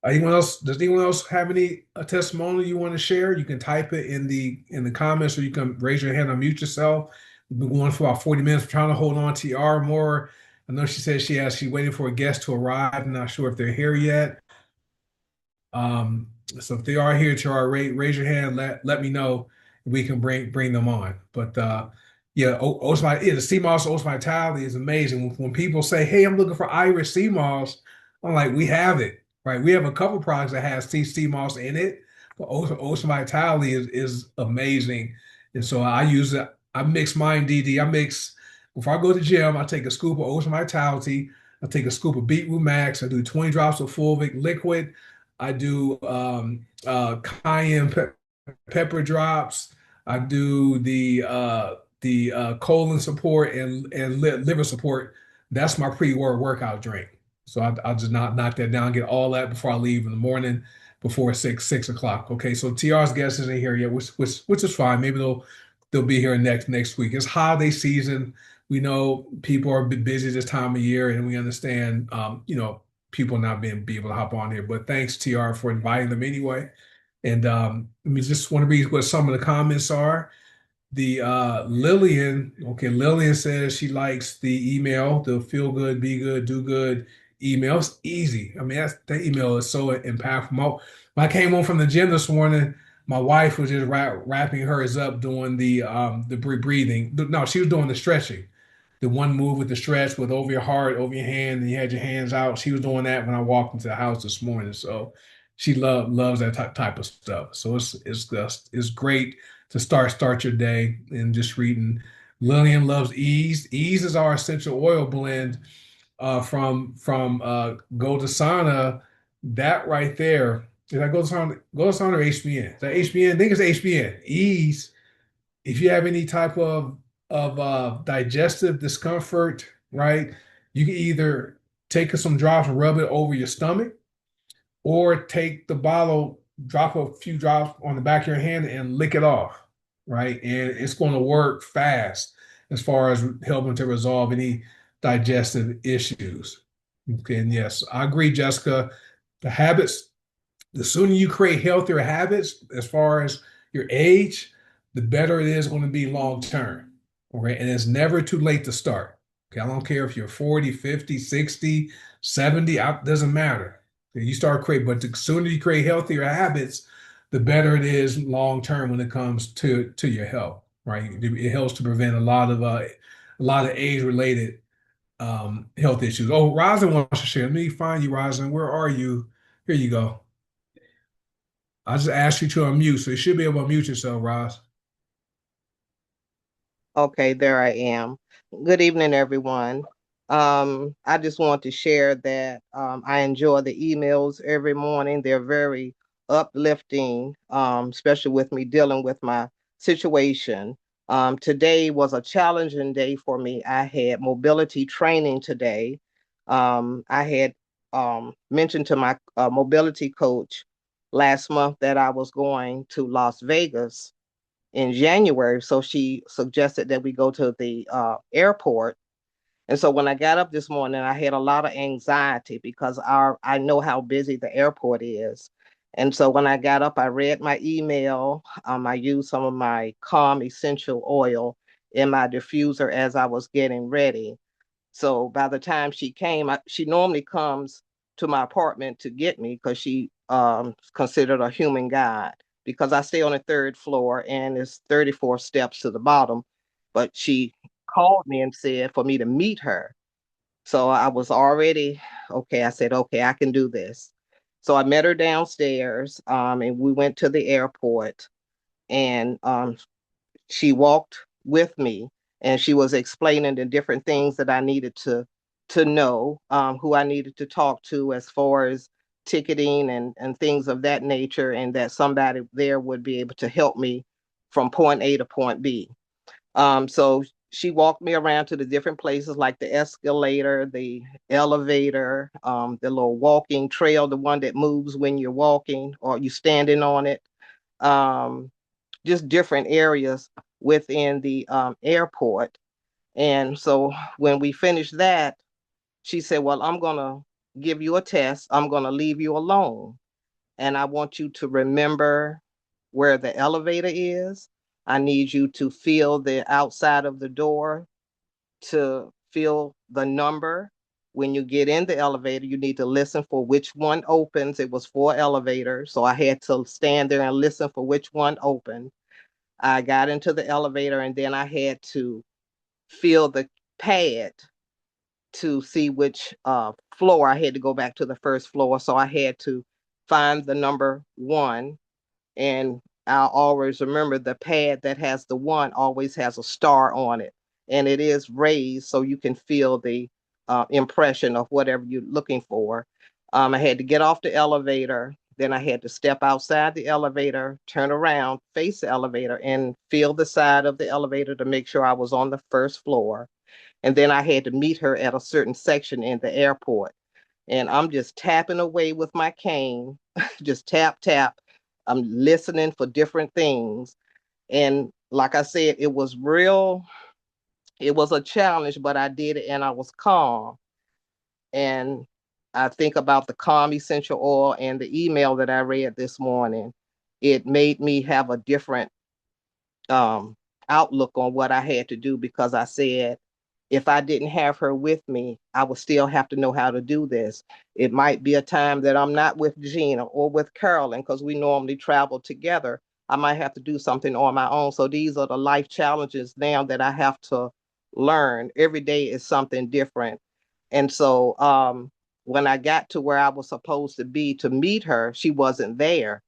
[SPEAKER 1] Anyone else? Does anyone else have any testimonial you want to share? You can type it in the comments, or you can raise your hand, unmute yourself. We've been going for about 40 minutes, trying to hold on to TR more. I know she said she's waiting for a guest to arrive. I'm not sure if they're here yet. So if they are here, TR, raise your hand. Let me know. We can bring them on. But yeah, the sea moss oats vitality is amazing. When people say, "Hey, I'm looking for Irish sea moss," I'm like, "We have it, right? We have a couple products that has sea moss in it, but ocean vitality is amazing." And so I use it. I mix mine, DD. Before I go to the gym. I take a scoop of ocean vitality. I take a scoop of beetroot max. I do 20 drops of fulvic liquid. I do cayenne pepper drops. I do the colon support and liver support. That's my pre-workout drink. So I'll just knock that down, get all that before I leave in the morning before six o'clock. Okay, so TR's guest isn't here yet, which is fine. Maybe they'll be here next week. It's holiday season. We know people are busy this time of year, and we understand people not be able to hop on here. But thanks, TR, for inviting them anyway. And let me just want to read what some of the comments are. The Lillian says she likes the email, the feel good, be good, do good email. It's easy. I mean, that email is so impactful. When I came home from the gym this morning, my wife was just wrapping hers up doing the breathing. No, she was doing the stretching. The one move with the stretch with over your heart, over your hand, and you had your hands out. She was doing that when I walked into the house this morning. So she loves that type of stuff. So it's great to start your day and just reading. Lillian loves Ease. Ease is our essential oil blend from goDesana. That right there. Did I goDesana or HBN? Is that HBN? I think it's HBN. Ease. If you have any type of digestive discomfort, right? You can either take some drops and rub it over your stomach, or take the bottle, drop a few drops on the back of your hand and lick it off, right? And it's going to work fast as far as helping to resolve any digestive issues. Okay, and yes, I agree, Jessica. The habits, the sooner you create healthier habits as far as your age, the better it is going to be long term. Okay. And it's never too late to start. Okay. I don't care if you're 40, 50, 60, 70, it doesn't matter. Okay, you start creating, but the sooner you create healthier habits, the better it is long term when it comes to your health, right? It helps to prevent a lot of age related health issues. Oh, Rosin wants to share. Let me find you, Rosin. Where are you? Here you go. I just asked you to unmute, so you should be able to unmute yourself, Roz.
[SPEAKER 6] Okay, there I am. Good evening, everyone. I just want to share that I enjoy the emails every morning. They're very uplifting, especially with me dealing with my situation. Today was a challenging day for me. I had mobility training today. I had mentioned to my mobility coach last month that I was going to Las Vegas in January. So she suggested that we go to the airport. And so when I got up this morning, I had a lot of anxiety because I know how busy the airport is. And so when I got up, I read my email. I used some of my Calm essential oil in my diffuser as I was getting ready. So by the time she came, she normally comes to my apartment to get me because she considered a human guide because I stay on the third floor and it's 34 steps to the bottom. But she called me and said for me to meet her. So I was already okay. I said, okay, I can do this. So I met her downstairs and we went to the airport and she walked with me and she was explaining the different things that I needed to know, who I needed to talk to as far as ticketing and things of that nature, and that somebody there would be able to help me from point A to point B. So she walked me around to the different places like the escalator, the elevator, the little walking trail, the one that moves when you're walking or you standing on it. Um, just different areas within the airport. And so when we finished that, she said, well, I'm going to give you a test. I'm going to leave you alone. And I want you to remember where the elevator is. I need you to feel the outside of the door, to feel the number. When you get in the elevator, you need to listen for which one opens. It was 4 elevators. So I had to stand there and listen for which one opened. I got into the elevator and then I had to feel the pad to see which floor. I had to go back to the first floor. So I had to find the number 1. And I'll always remember the pad that has the 1 always has a star on it. And it is raised so you can feel the impression of whatever you're looking for. I had to get off the elevator. Then I had to step outside the elevator, turn around, face the elevator, and feel the side of the elevator to make sure I was on the first floor. And then I had to meet her at a certain section in the airport. And I'm just tapping away with my cane, just tap, tap. I'm listening for different things. And like I said, it was a challenge, but I did it and I was calm. And I think about the Calm essential oil and the email that I read this morning. It made me have a different um, outlook on what I had to do because I said, if I didn't have her with me, I would still have to know how to do this. It might be a time that I'm not with Gina or with Carolyn because we normally travel together. I might have to do something on my own. So these are the life challenges now that I have to learn. Every day is something different. And so when I got to where I was supposed to be to meet her, she wasn't there.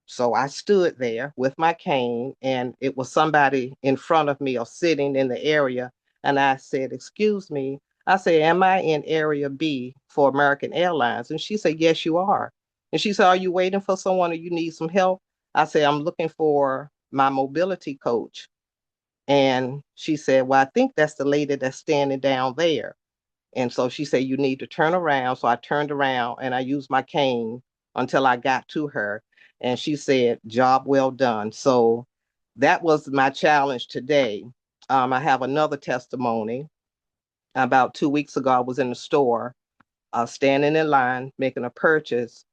[SPEAKER 6] So I stood there with my cane, and it was somebody in front of me or sitting in the area. And I said, excuse me. I said, am I in area B for American Airlines? And she said, yes, you are. And she said, are you waiting for someone or you need some help? I said, I'm looking for my mobility coach. And she said, well, I think that's the lady that's standing down there. And so she said, you need to turn around. So I turned around and I used my cane until I got to her. And she said, job well done. So that was my challenge today. I have another testimony. About 2 weeks ago, I was in the store, standing in line, making a purchase,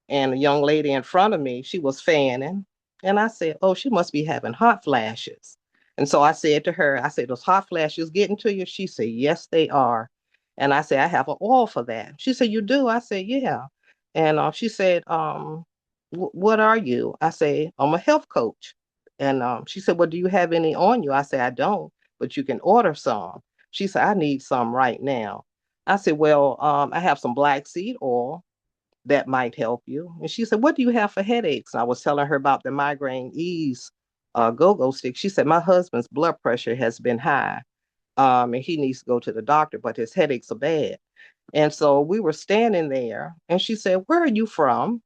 [SPEAKER 6] and a young lady in front of me, she was fanning. And I said, oh, she must be having hot flashes. And so I said to her, I said, those hot flashes getting to you? She said, yes, they are. And I said, I have an oil for that. She said, you do? I said, yeah. And she said, what are you? I said, I'm a health coach. And she said, well, do you have any on you? I said, I don't, but you can order some. She said, I need some right now. I said, well, I have some black seed oil that might help you. And she said, what do you have for headaches? And I was telling her about the migraine ease go-go stick. She said, my husband's blood pressure has been high, and he needs to go to the doctor, but his headaches are bad. And so we were standing there, and she said, where are you from?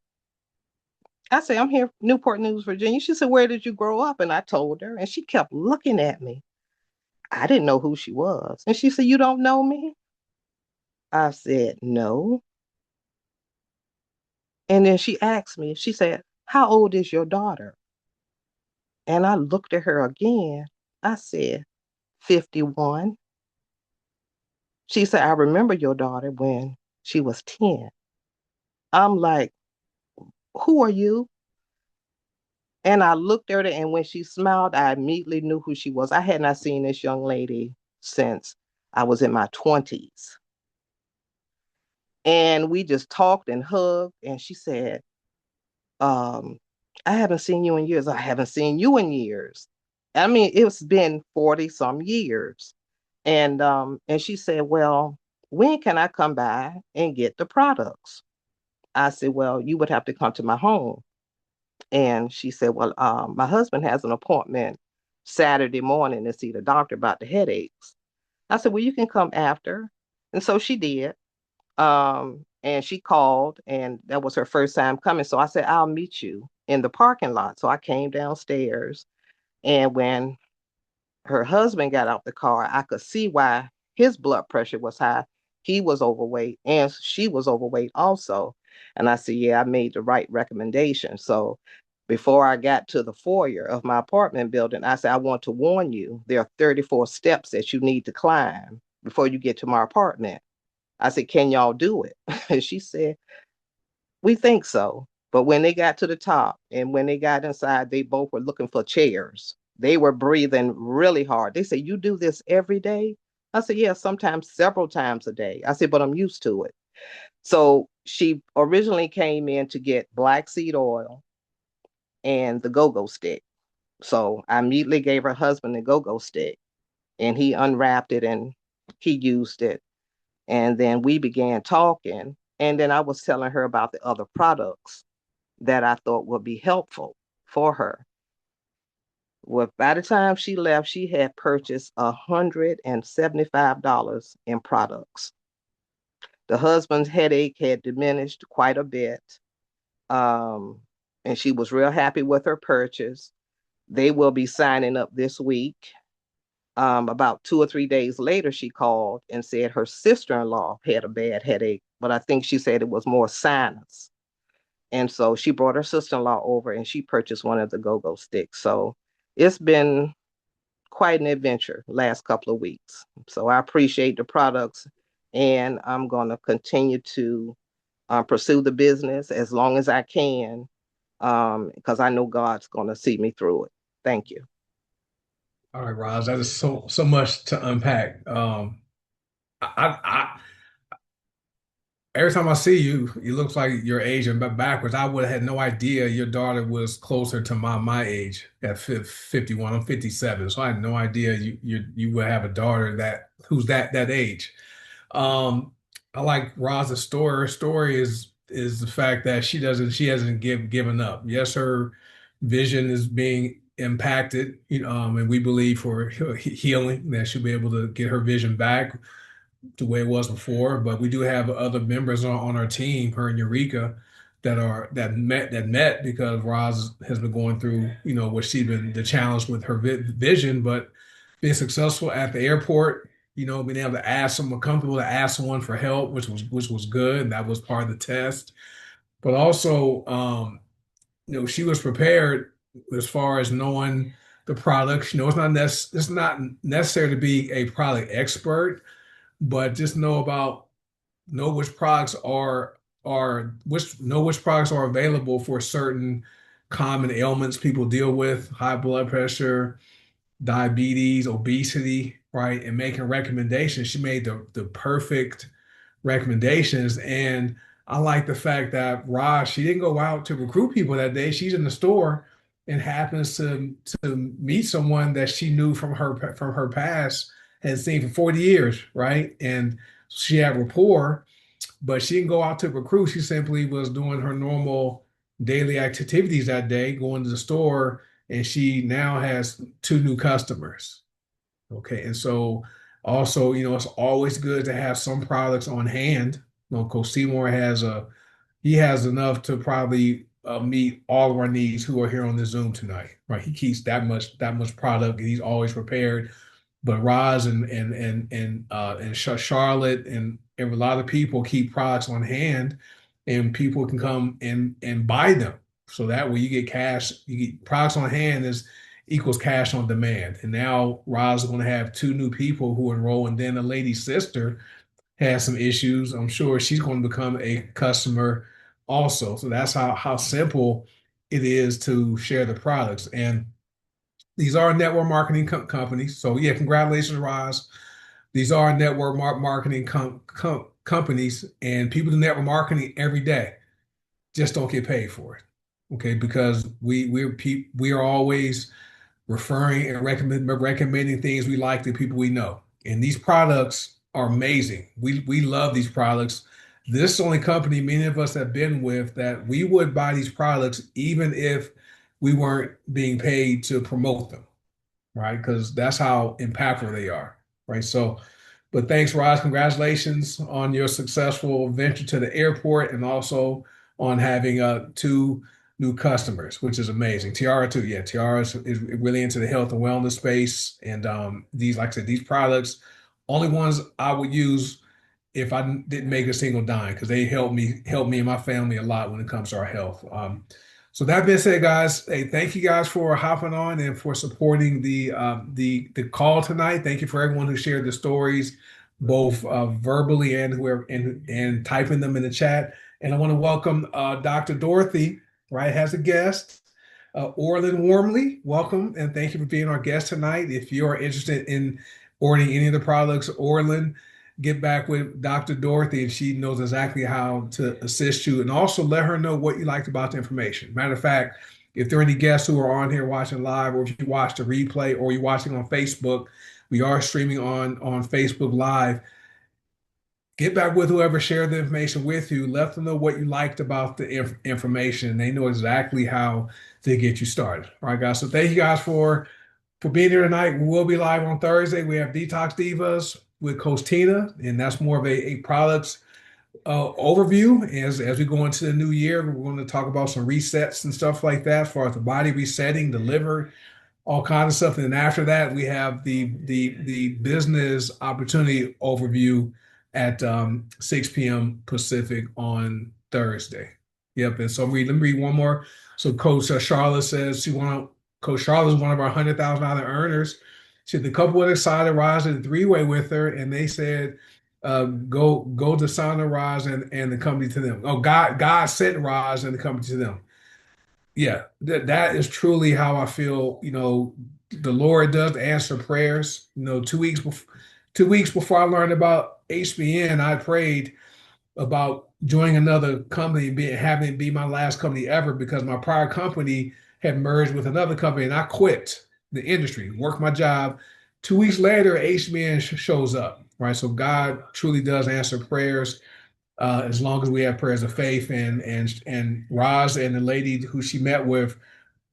[SPEAKER 6] I said, I'm here, Newport News, Virginia. She said, where did you grow up? And I told her, and she kept looking at me. I didn't know who she was. And she said, you don't know me? I said, no. And then she asked me, she said, how old is your daughter? And I looked at her again. I said, 51. She said, I remember your daughter when she was 10. I'm like, who are you? And I looked at her, and when she smiled, I immediately knew who she was. I had not seen this young lady since I was in my 20s. And we just talked and hugged. And she said, um, I haven't seen you in years. I haven't seen you in years. I mean, it's been 40 some years. And she said, well, when can I come by and get the products? I said, well, you would have to come to my home. And she said, well, my husband has an appointment Saturday morning to see the doctor about the headaches. I said, well, you can come after. And so she did. And she called, and that was her first time coming. So I said, I'll meet you in the parking lot. So I came downstairs, and when her husband got out the car, I could see why his blood pressure was high. He was overweight, and she was overweight also. And I said, yeah, I made the right recommendation. So before I got to the foyer of my apartment building, I said, I want to warn you, there are 34 steps that you need to climb before you get to my apartment. I said, can y'all do it? And she said, we think so. But when they got to the top and when they got inside, they both were looking for chairs. They were breathing really hard. They said, you do this every day? I said, yeah, sometimes several times a day. I said, but I'm used to it. So she originally came in to get black seed oil and the go-go stick. So I immediately gave her husband the go-go stick, and he unwrapped it and he used it. And then we began talking. And then I was telling her about the other products that I thought would be helpful for her. Well, by the time she left, she had purchased $175 in products. The husband's headache had diminished quite a bit. Um, and she was real happy with her purchase. They will be signing up this week. About 2 or 3 days later, she called and said her sister-in-law had a bad headache, but I think she said it was more sinus. And so she brought her sister-in-law over and she purchased one of the go-go sticks. So it's been quite an adventure last couple of weeks. So I appreciate the products, and I'm going to continue to pursue the business as long as I can, because I know God's going to see me through it. Thank you.
[SPEAKER 1] All right, Roz, that is so much to unpack. I every time I see you, you look like you're aging backwards. I would have had no idea your daughter was closer to my age at 51. I'm 57, so I had no idea you would have a daughter who's that age. Um, I like Roz's story. Her story is the fact that she hasn't given up. Yes, her vision is being impacted, and we believe for healing that she'll be able to get her vision back the way it was before. But we do have other members on our team, her and Eureka, that met because Roz has been going through, what she's been the challenge with her vision, but being successful at the airport, being able to ask someone comfortable to ask someone for help, which was good. And that was part of the test. but also, she was prepared as far as knowing the products. It's not necessary to be a product expert, but just know which products are available for certain common ailments people deal with, high blood pressure, diabetes, obesity, right? And making recommendations. She made the perfect recommendations. And I like the fact that Raj, she didn't go out to recruit people that day. She's in the store and happens to meet someone that she knew from her past, had seen for 40 years, right? And she had rapport, but she didn't go out to recruit. She simply was doing her normal daily activities that day, going to the store, and she now has two new customers. Okay. And so also, it's always good to have some products on hand. Coach Seymour he has enough to probably meet all of our needs who are here on the Zoom tonight, right? He keeps that much product and he's always prepared. But Roz and Charlotte and a lot of people keep products on hand, and people can come and buy them. So that way you get cash, you get products on hand is equals cash on demand. And now Roz is going to have two new people who enroll, and then the lady's sister has some issues. I'm sure she's going to become a customer also. So that's how simple it is to share the products. And these are network marketing companies. So yeah, congratulations, Roz. These are network marketing companies, and people do network marketing every day. Just don't get paid for it, okay? Because we are always referring and recommending things we like to people we know, and these products are amazing. We love these products. This is the only company many of us have been with that we would buy these products even if we weren't being paid to promote them, right? Because that's how impactful they are, right? So, but thanks, Roz. Congratulations on your successful venture to the airport and also on having two new customers, which is amazing. Tiara too, yeah. Tiara is really into the health and wellness space, and these, like I said, these products, only ones I would use if I didn't make a single dime because they help me and my family a lot when it comes to our health. So that being said, guys, hey, thank you guys for hopping on and for supporting the call tonight. Thank you for everyone who shared the stories, both verbally and whoever and typing them in the chat. And I want to welcome Dr. Dorothy, right, as a guest. Orlin Warmly, welcome and thank you for being our guest tonight. If you are interested in ordering any of the products, Orlin, get back with Dr. Dorothy, and she knows exactly how to assist you. And also let her know what you liked about the information. Matter of fact, if there are any guests who are on here watching live, or if you watch the replay, or you're watching on Facebook, we are streaming on Facebook Live. Get back with whoever shared the information with you. Let them know what you liked about the information. They know exactly how to get you started. All right, guys. So thank you guys for being here tonight. We will be live on Thursday. We have Detox Divas with Coach Tina, and that's more of a products overview. As we go into the new year, we're going to talk about some resets and stuff like that, as far as the body resetting, the liver, all kinds of stuff. And then after that, we have the business opportunity overview at 6 p.m. Pacific on Thursday. Yep. And so let me read one more. So Coach Charlotte says Coach Charlotte is one of our $100,000 earners. She said the couple was excited, Roz did a three-way with her, and they said, goDesana Roz and the company to them. Oh, God sent Roz and the company to them. Yeah, that is truly how I feel. The Lord does answer prayers. 2 weeks before I learned about HBN, I prayed about joining another company and having it be my last company ever because my prior company had merged with another company and I quit the industry, worked my job. 2 weeks later, HBN shows up, right? So God truly does answer prayers as long as we have prayers of faith. And Roz and the lady who she met with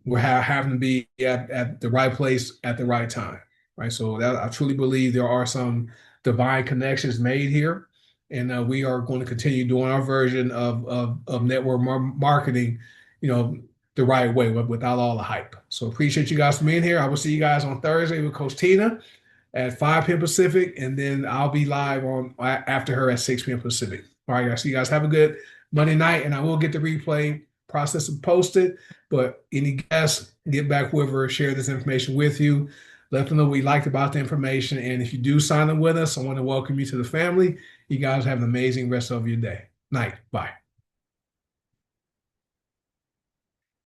[SPEAKER 1] were having to be at the right place at the right time, right? So I truly believe there are some divine connections made here, and we are going to continue doing our version of network marketing, you know, the right way without all the hype. So appreciate you guys for being here. I will see you guys on Thursday with Coach Tina at 5 p.m. Pacific, and then I'll be live on after her at 6 p.m. Pacific. All right, guys. So you guys have a good Monday night, and I will get the replay process and post it. But any guests, get back whoever shared this information with you. Let them know what you liked about the information. And if you do sign up with us, I want to welcome you to the family. You guys have an amazing rest of your day. Night. Bye.